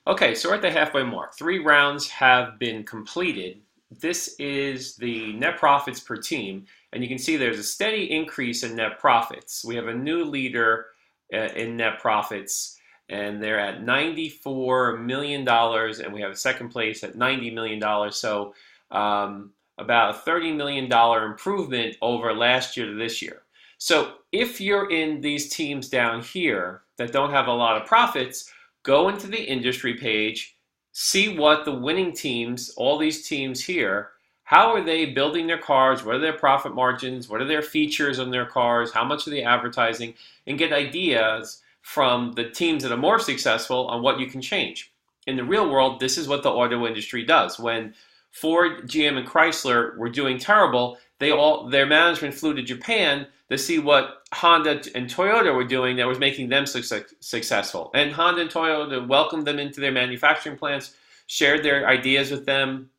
Okay, so we're at the halfway mark. 3 rounds have been completed. This is the net profits per team, and you can see there's a steady increase in net profits. We have a new leader in net profits, and they're at $94 million, and we have a second place at $90 million. So about a $30 million improvement over last year to this year. So if you're in these teams down here that don't have a lot of profits, go into the industry page, see what the winning teams, all these teams here, how are they building their cars, what are their profit margins, what are their features on their cars, how much are they advertising, and get ideas from the teams that are more successful on what you can change. In the real world, this is what the auto industry does. When Ford, GM, and Chrysler were doing terrible, their management flew to Japan to see what Honda and Toyota were doing that was making them successful. And Honda and Toyota welcomed them into their manufacturing plants, shared their ideas with them,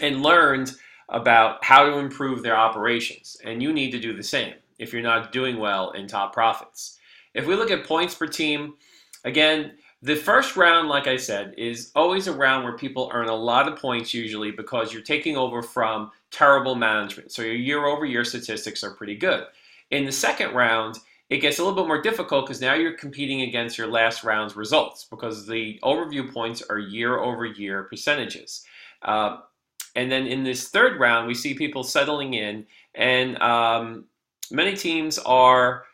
and learned about how to improve their operations. And you need to do the same if you're not doing well in top profits. If we look at points per team, again, the first round, like I said, is always a round where people earn a lot of points usually because you're taking over from terrible management. So your year-over-year statistics are pretty good. In the second round, it gets a little bit more difficult because now you're competing against your last round's results because the overview points are year-over-year percentages. And then in this third round, we see people settling in, and many teams are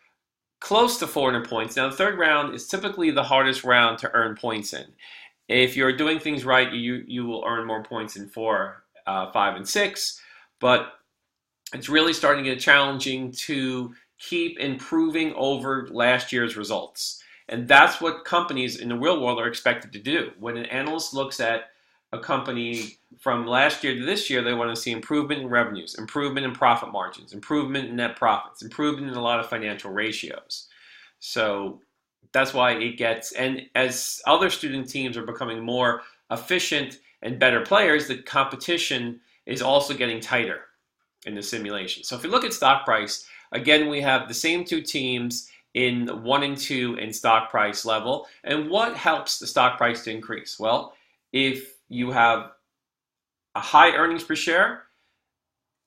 close to 400 points. Now, the third round is typically the hardest round to earn points in. If you're doing things right, you will earn more points in 4, 5, and 6. But it's really starting to get challenging to keep improving over last year's results. And that's what companies in the real world are expected to do. When an analyst looks at a company from last year to this year, they want to see improvement in revenues, improvement in profit margins, improvement in net profits, improvement in a lot of financial ratios. So that's why it gets, and as other student teams are becoming more efficient and better players, the competition is also getting tighter in the simulation. So if we look at stock price, again, we have the same 2 teams in 1 and 2 in stock price level. And what helps the stock price to increase? Well, if you have a high earnings per share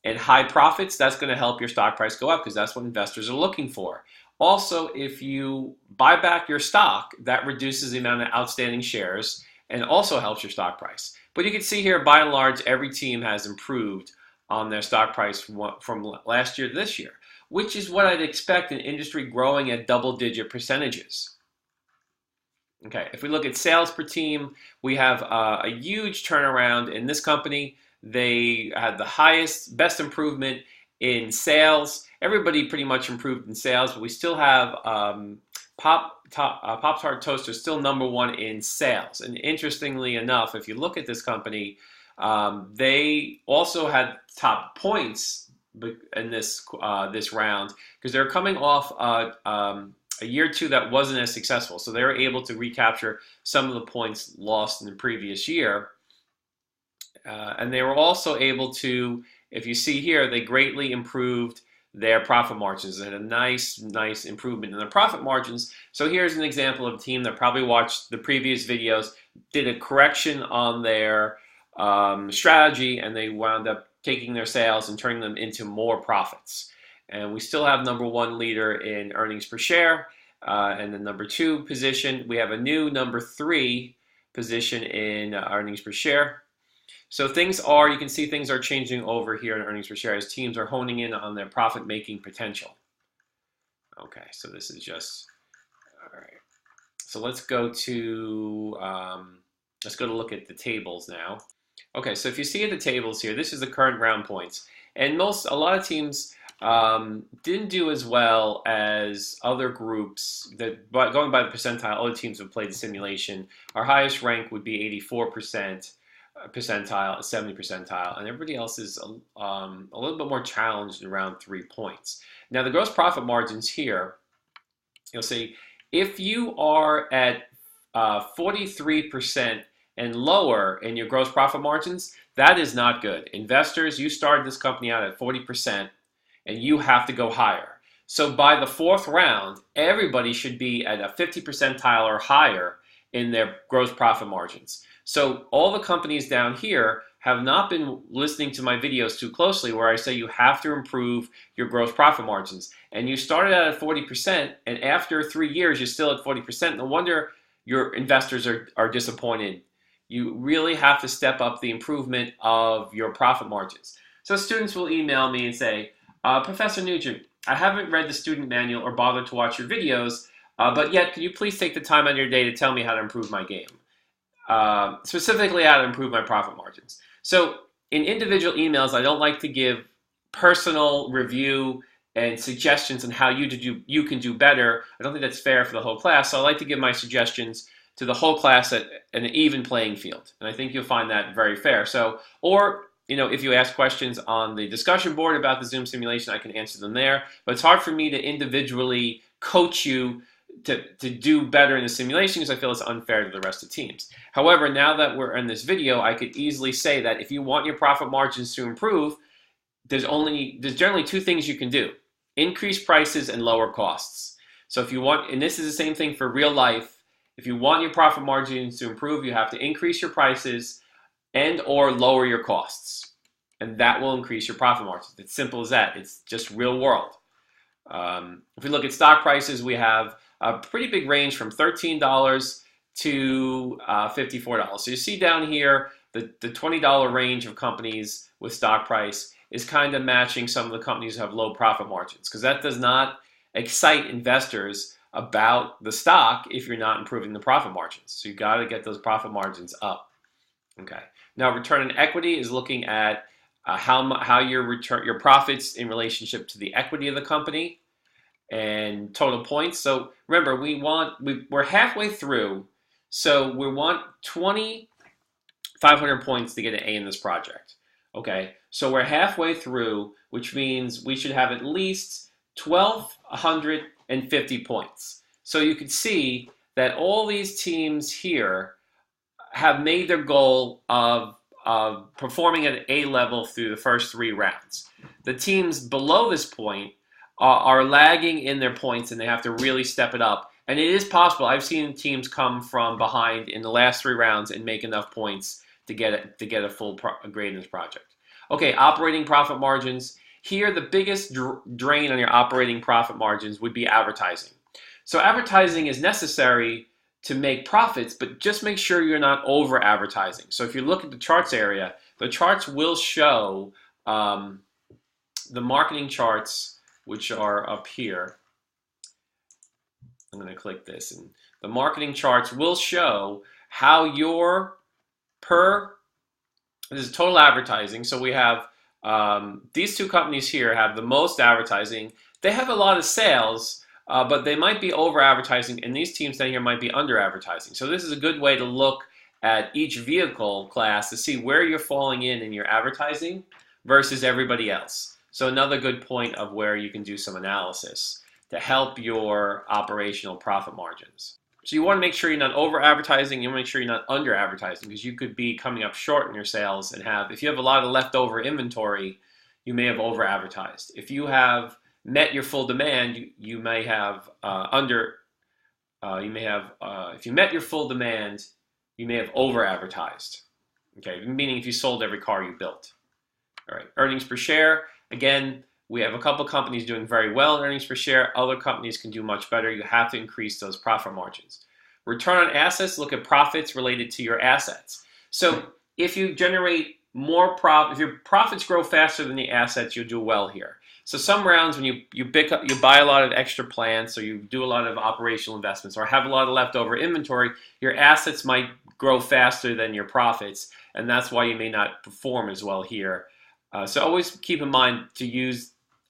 and high profits, that's going to help your stock price go up because that's what investors are looking for. Also, if you buy back your stock, that reduces the amount of outstanding shares and also helps your stock price. But you can see here, by and large, every team has improved on their stock price from last year to this year, which is what I'd expect an industry growing at double-digit percentages. Okay, if we look at sales per team, we have a huge turnaround in this company. They had the best improvement in sales. Everybody pretty much improved in sales, but we still have Pop-Tart Toaster still #1 in sales. And interestingly enough, if you look at this company, they also had top points in this round because they're coming off a year or 2 that wasn't as successful. So they were able to recapture some of the points lost in the previous year. And they were also able to, if you see here, they greatly improved their profit margins. They had a nice improvement in their profit margins. So here's an example of a team that probably watched the previous videos, did a correction on their strategy, and they wound up taking their sales and turning them into more profits. And we still have #1 leader in earnings per share. And the #2 position, we have a new #3 position in earnings per share. So you can see things are changing over here in earnings per share as teams are honing in on their profit-making potential. Okay, so this is just, all right. So let's go to look at the tables now. Okay, so if you see the tables here, this is the current round points. And a lot of teams didn't do as well as other groups. Going by the percentile, other teams have played the simulation. Our highest rank would be 84% percentile, 70 percentile, and everybody else is a little bit more challenged around 3 points. Now, the gross profit margins here, you'll see, if you are at 43% and lower in your gross profit margins, that is not good. Investors, you started this company out at 40%, and you have to go higher. So by the 4th round, everybody should be at a 50 percentile or higher in their gross profit margins. So all the companies down here have not been listening to my videos too closely, where I say you have to improve your gross profit margins. And you started out at 40%, and after 3 years, you're still at 40%. No wonder your investors are disappointed. You really have to step up the improvement of your profit margins. So students will email me and say, Professor Nugent, I haven't read the student manual or bothered to watch your videos, but yet, can you please take the time out of your day to tell me how to improve my game? Specifically how to improve my profit margins. So in individual emails, I don't like to give personal review and suggestions on how you can do better. I don't think that's fair for the whole class, so I like to give my suggestions to the whole class at an even playing field. And I think you'll find that very fair. So, or if you ask questions on the discussion board about the Zoom simulation, I can answer them there. But it's hard for me to individually coach you to do better in the simulation, because I feel it's unfair to the rest of the teams. However, now that we're in this video, I could easily say that if you want your profit margins to improve, there's generally 2 things you can do: increase prices and lower costs. So if you want, and this is the same thing for real life, if you want your profit margins to improve, you have to increase your prices and or lower your costs. And that will increase your profit margins. It's simple as that. It's just real world. If we look at stock prices, we have a pretty big range from $13 to $54. So you see down here, the $20 range of companies with stock price is kind of matching some of the companies who have low profit margins, because that does not excite investors about the stock if you're not improving the profit margins. So you got to get those profit margins up. Okay. Now, return on equity is looking at how your profits in relationship to the equity of the company, and total points. So remember, we're halfway through, so we want 2,500 points to get an A in this project. Okay, so we're halfway through, which means we should have at least 1,250 points. So you can see that all these teams here have made their goal of performing at an A level through the first 3 rounds. The teams below this point are lagging in their points, and they have to really step it up. And it is possible. I've seen teams come from behind in the last 3 rounds and make enough points to get a full grade in this project. Okay, operating profit margins. Here, the biggest drain on your operating profit margins would be advertising. So advertising is necessary to make profits, but just make sure you're not over advertising. So if you look at the charts area, the charts will show the marketing charts, which are up here. I'm going to click this, and the marketing charts will show how your this is total advertising. So we have these 2 companies here have the most advertising. They have a lot of sales, but they might be over advertising, and these teams down here might be under advertising. So this is a good way to look at each vehicle class to see where you're falling in your advertising versus everybody else. So another good point of where you can do some analysis to help your operational profit margins. So you want to make sure you're not over advertising. You want to make sure you're not under advertising, because you could be coming up short in your sales and if you have a lot of leftover inventory, you may have over advertised. If you have met your full demand, you may have if you met your full demand, you may have over advertised. Okay, meaning if you sold every car you built. All right, earnings per share. Again, we have a couple companies doing very well in earnings per share. Other companies can do much better. You have to increase those profit margins. Return on assets, look at profits related to your assets. So if you generate more profit, if your profits grow faster than the assets, you'll do well here. So some rounds when you buy a lot of extra plants, or you do a lot of operational investments, or have a lot of leftover inventory, your assets might grow faster than your profits, and that's why you may not perform as well here. So always keep in mind to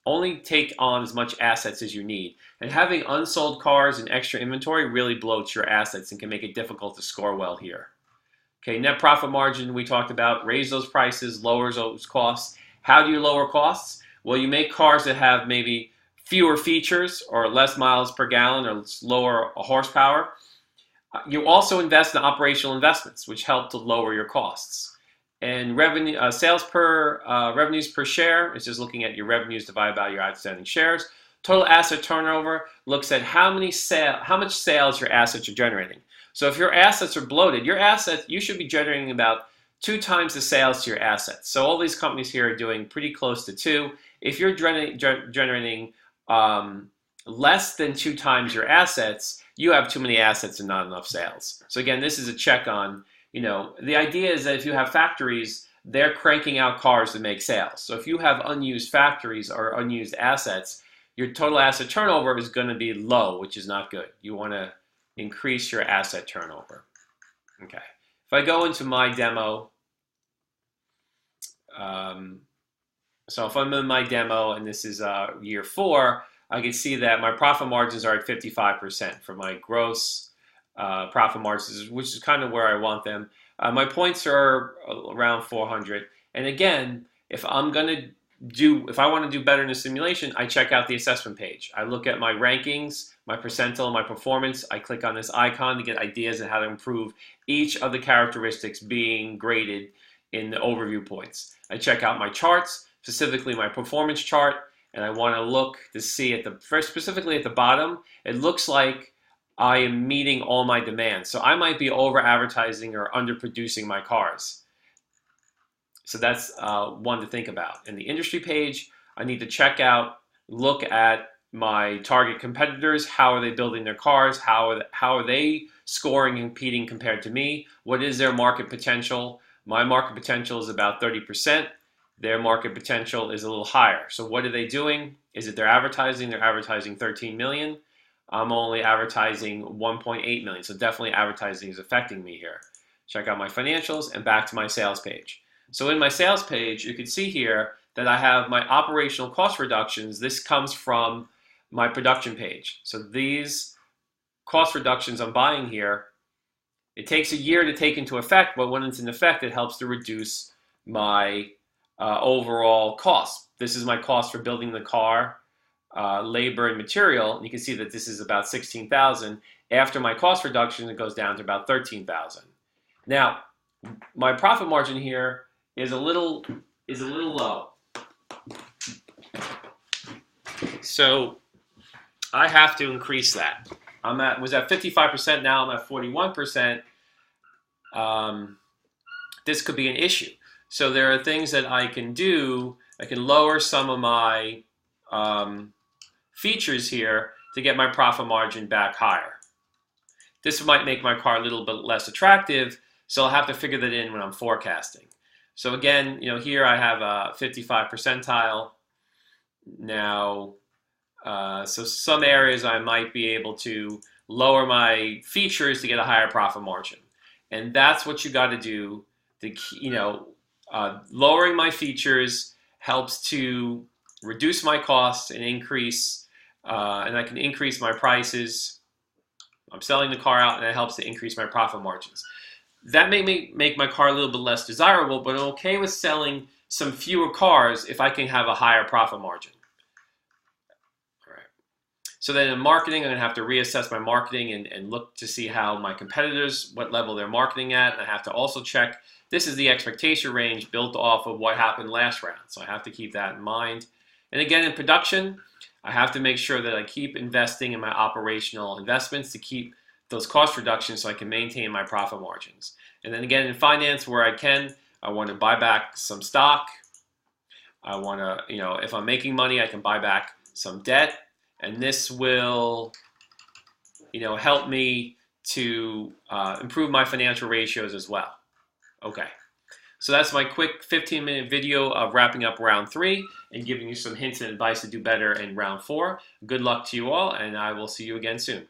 only take on as much assets as you need. And having unsold cars and extra inventory really bloats your assets and can make it difficult to score well here. Okay, net profit margin we talked about. Raise those prices, lowers those costs. How do you lower costs? Well, you make cars that have maybe fewer features or less miles per gallon or lower horsepower. You also invest in operational investments, which help to lower your costs. And revenues per share is just looking at your revenues divided by your outstanding shares. Total asset turnover looks at how much sales your assets are generating. So if your assets are bloated, you should be generating about 2 times the sales to your assets. So all these companies here are doing pretty close to 2. If you're generating less than 2 times your assets, you have too many assets and not enough sales. So again, this is a check on, the idea is that if you have factories, they're cranking out cars to make sales. So if you have unused factories or unused assets, your total asset turnover is going to be low, which is not good. You want to increase your asset turnover. Okay. If I go into my demo, so if I'm in my demo and this is year 4, I can see that my profit margins are at 55% for my gross profit margins, which is kind of where I want them. My points are around 400. And again, if I want to do better in the simulation, I check out the assessment page. I look at my rankings, my percentile, my performance. I click on this icon to get ideas on how to improve each of the characteristics being graded in the overview points. I check out my charts, specifically my performance chart, and I want to look to see specifically at the bottom, it looks like I am meeting all my demands. So I might be over advertising or underproducing my cars. So that's one to think about. In the industry page, I need to look at my target competitors. How are they building their cars? How are they scoring and competing compared to me? What is their market potential? My market potential is about 30%. Their market potential is a little higher. So what are they doing? Is it their advertising? They're advertising 13 million. I'm only advertising 1.8 million. So definitely advertising is affecting me here. Check out my financials and back to my sales page. So in my sales page, you can see here that I have my operational cost reductions. This comes from my production page. So these cost reductions I'm buying here, it takes a year to take into effect, but when it's in effect, it helps to reduce my overall cost. This is my cost for building the car, labor and material. And you can see that this is about 16,000. After my cost reduction, it goes down to about 13,000. Now, my profit margin here is a little low. So I have to increase that. Was at 55%, now I'm at 41%. This could be an issue. So there are things that I can do. I can lower some of my features here to get my profit margin back higher. This might make my car a little bit less attractive, so I'll have to figure that in when I'm forecasting. So again, here I have a 55 percentile. Now, so some areas I might be able to lower my features to get a higher profit margin. And that's what you got to do. Lowering my features helps to reduce my costs and and I can increase my prices. I'm selling the car out, and it helps to increase my profit margins. That may make my car a little bit less desirable, but I'm okay with selling some fewer cars if I can have a higher profit margin. All right. So then in marketing, I'm going to have to reassess my marketing and look to see how my competitors, what level they're marketing at. And I have to also check, this is the expectation range built off of what happened last round. So I have to keep that in mind. And again, in production, I have to make sure that I keep investing in my operational investments to keep those cost reductions so I can maintain my profit margins. And then again, in finance, where I can, I want to buy back some stock. I want to, if I'm making money, I can buy back some debt. And this will, help me to improve my financial ratios as well. Okay. So that's my quick 15-minute video of wrapping up round 3 and giving you some hints and advice to do better in round 4. Good luck to you all, and I will see you again soon.